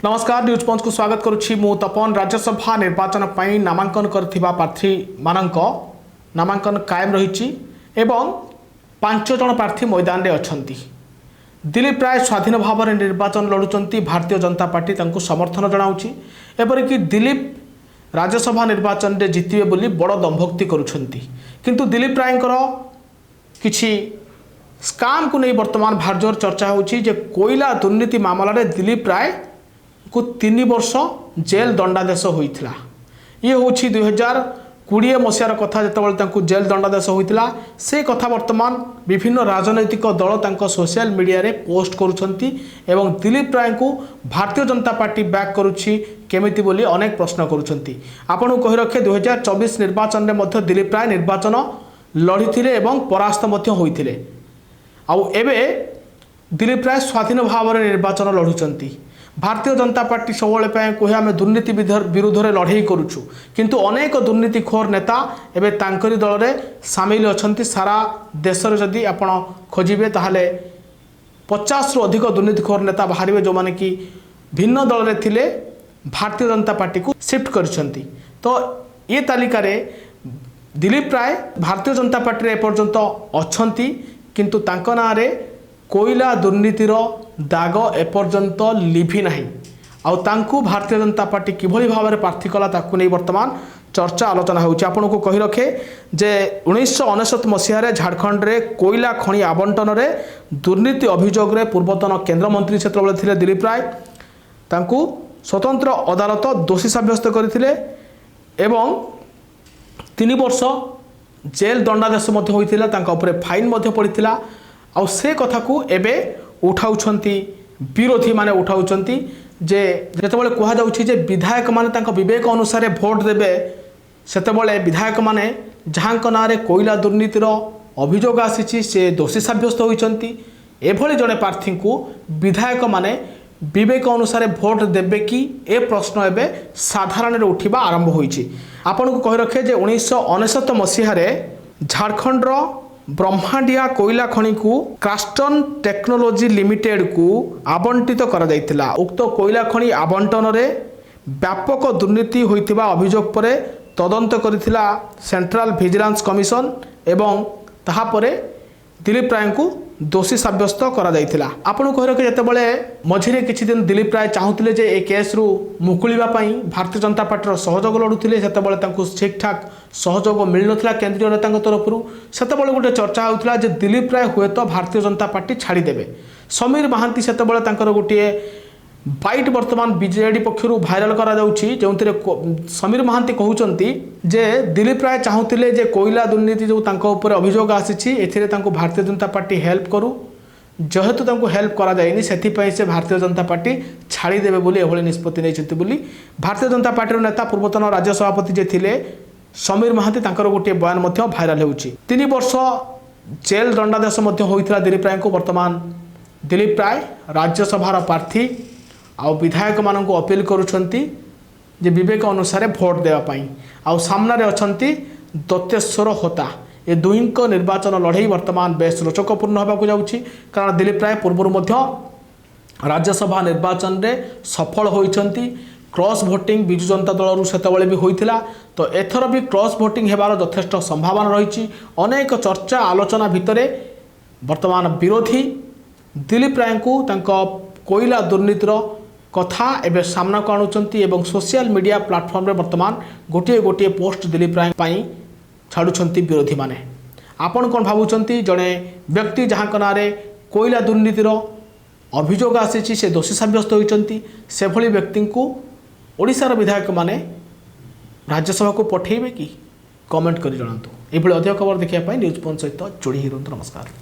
नमस्कार न्यूज पंच को स्वागत करुच्ची मु तपन। राज्यसभा निर्वाचन पर नामांकन करथिबा प्रार्थी मानक नामांकन कायम रही एवं 5 जन प्रार्थी मैदान रे अछंती। दिलीप राय स्वाधीन भाव में निर्वाचन लड़ुचंती। भारतीय जनता पार्टी तांको समर्थन जनाउची। एपरिक दिलीप राज्यसभा निर्वाचन रे जितिबे बोली बड़ दंभोक्ति करुछंती। किंतु दिलीप रायंकर किछि स्काम को नहीं वर्तमान भारजोर चर्चा होची जे कोयला दुर्नीति मामला रे दिलीप राय को 3 वर्ष जेल दंडादेश होइथिला। ये होची 2020 मसीहार कथा जेतेबेले तांको जेल दंडादेश होइथिला। से कथा वर्तमान विभिन्न राजनैतिक दल तांको सोशल मीडिया रे पोस्ट करुछंती एवं दिलीप राय को भारतीय जनता पार्टी बैक करुछि केमिति बोली अनेक प्रश्न करुछंती। आपन कहि रखे 2024 निर्वाचन रे मध्य दिलीप राय निर्वाचन लढिथिले एवं परास्त मध्य होइथिले। आउ एबे दिलीप राय स्वाधीन भाव में निर्वाचन लढुचंती। भारतीय जनता पार्टी सबले कहे आम दुर्नीति विरुद्ध में लड़े करुचु, किंतु अनेक दुर्नीतिखोर नेता एवं तांकरी दल में सामिल अच्छा। सारा देश में जदि आप खोजे ताहले 50 रु अधिक दुर्नीतिखोर नेता बाहर जो माने कि भिन्न दल में थिले भारतीय जनता पार्टी को शिफ्ट करछंती। तो ये तालिका दिलीप राय भारतीय जनता पार्टी रे एपर्यंत अछंती, किंतु तांको नाँ रे कोयला दुर्नीतिर दाग एपर्यंत लिभि नाही। आउ तांकु भारतीय जनता पार्टी किभली भाव में प्रार्थी कला ताकु नहीं वर्तमान चर्चा आलोचना होउची। आपन को कहि रखे जे 1999 मसीह झारखंड रे कोयला खनि आवंटन रे दुर्नीति अभियोग रे पूर्वतन केंद्र मंत्री क्षेत्र थिले दिलीप राय तांकु स्वतंत्र अदालत दोषी साब्यस्त करथिले एवं 3 वर्ष जेल दंडादेश मध्य होइथिला। तांका ऊपर फाइन मध्य पड़िथिला। आउ से कथा को एबे उठाउछंती विरोधी माने उठाउछंती जे जेतेबेले कहा जाउछि जे विधायक माने तांका विवेक अनुसार भोट देबे, सेतेबेले विधायक माने जहांक नारे कोयला दुर्नीतिर अभियोग आसीछि से दोषी साब्यस्त होइछंती। एभली जने प्रार्थी को विधायक माने विवेक अनुसार भोट देबे कि ए प्रश्न एबे साधारण रे उठिबा आरंभ होइछि। आपन को कहि रखे जे 1999 मसीह रे झारखंड रो ब्रह्मांडिया कोयला खनि को क्रास्टन टेक्नोलॉजी लिमिटेड को आवंटित करा जायतिला। उक्त कोयला खनि आवंटन रे व्यापक दुर्नीति होइतिबा अभियोग परे तदंत करिथिला सेंट्रल विजिलेंस कमिशन एवं ताहा परे दिलीप राय को दोषी साब्यस्त करा जायतिला। आपन कहि रखे जेतेबेले मझिरे किछि दिन दिलीप राय चाहुतिले जे ए केस रु मुकुलिबा पई भारतीय जनता पार्टी सहयोग लड़ुथिले, सेतेबेले तांको ठीक ठाक सहयोग मिल नथिला केंद्रीय नेतांक तरफरु। सेतेबेले गोटे चर्चा होउथिला जे दिलीप राय हुए तो भारतीय जनता पार्टी छाड़ी देबे। समीर महांती सेतेबेले तांकर गोटे बाइट वर्तमान बीजेडी पक्षरु भाइराल करा जाउछि, जोंतिरे समीर महांती कहउचंती जे दिलीप राय चाहुतिले जे कोयला दुर्नीति जो तांको ऊपर अभियोग आसीछि एथिरे तांको भारतीय जनता पार्टी हेल्प करू, जेहेतु तांको हेल्प करा जायनि सेथि पई से भारतीय जनता पार्टी छाड़ी देबे बोली एभली निष्पत्ति नैछंती बोली भारतीय जनता पार्टी नेता पूर्वतन राज्य सभापति जे थिले समीर महांती तांकर गोटे बयान मध्य भाइराल होउछि। 3 वर्ष जेल दंडादेश मध्य होइथिला दिलीप राय को। वर्तमान दिलीप राय राज्यसभार प्रार्थी आउ विधायक मानन को अपील करुछंती जे विवेक अनुसार भोट देवा पई। आउ सामना रे अछंती दत्तेश्वर होता। ए दुईंक निर्वाचन लड़ाई वर्तमान बेस रोचकपूर्ण होगा को जाउछि, कारण दिलीप राय पूर्व मध्य राज्यसभा निर्वाचन रे सफल होइछंती। क्रॉस भोटिंग बिजु जनता दल रु सेतबेले भी होइथिला। तो एथर भी क्रॉस भोटिंग हेबार यथेष्ट संभावना रही। अनेक चर्चा आलोचना भितरे वर्तमान विरोधी दिलीप राय को तांको कोयला दुर्नीतिर कथा एवं सामना को आणुचंती एवं सोशल मीडिया प्लेटफॉर्म रे वर्तमान गोटे गोटे पोस्ट दिलीप राय पाई छाड़ुचंती विरोधी माने। आपण कोन भाबुचंती जड़े व्यक्ति जहां नाँ रे कोयला दुर्नीतिर अभियोग आसीछि से दोषी साब्यस्त होइचंती, से भली व्यक्ति को ओडिशार विधायक माने राज्यसभा को पठेइबे कि कमेंट करि जणांतु। एभली अधिक खबर देखिया पाई न्यूज पंच सहित जोड़ी हिरंतु। नमस्कार।